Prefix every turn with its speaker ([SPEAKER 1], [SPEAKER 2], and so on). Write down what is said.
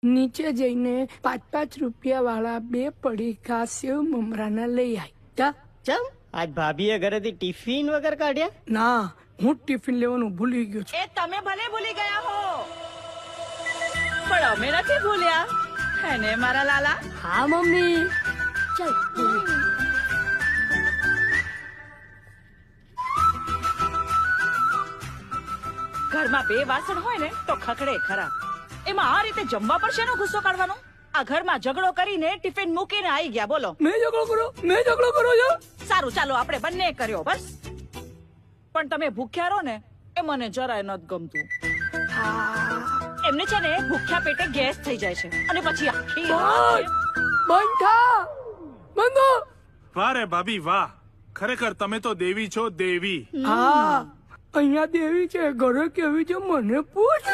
[SPEAKER 1] નીચે જઈને 5-5 રૂપિયા વાળા 2 પડીકા સેવ મમરાના લઈ આય. જા.
[SPEAKER 2] ચમ આજ ભાભીએ ઘરેથી ટિફિન વગર કાઢ્યા?
[SPEAKER 1] ના, હું ટિફિન લેવાનું ભૂલી ગયો છું.
[SPEAKER 3] એ તમે ભલે ભૂલી ગયા હો, પણ અમે નથી ભૂલ્યા. હે ને મારા લાલા?
[SPEAKER 1] હા મમ્મી. ચાલ.
[SPEAKER 3] ઘરમાં 2 વાસણ હોય ને તો ખખડે ખરા. એમાં આ રીતે જમવા પર શેનો ગુસ્સો કાઢવાનો? આ ઘરમાં ઝઘડો કરીને ટિફિન મૂકીને આવી ગયા. બોલો,
[SPEAKER 1] મેં ઝઘડો કરો છો?
[SPEAKER 3] સારું ચાલો આપણે બંને કર્યો બસ. પણ તમે ભૂખ્યા રહો ને એ મને જરાય નથી ગમતું. એમને છે ને ભૂખ્યા પેટે ગેસ થઈ જાય છે અને પછી આખી
[SPEAKER 1] બંધ થા. બંધો.
[SPEAKER 4] વાહ રે ભાભી વાહ, ખરેખર તમે તો દેવી છો, દેવી.
[SPEAKER 1] હા, અહીંયા દેવી છે, ઘરે કેવી છે મને પૂછ.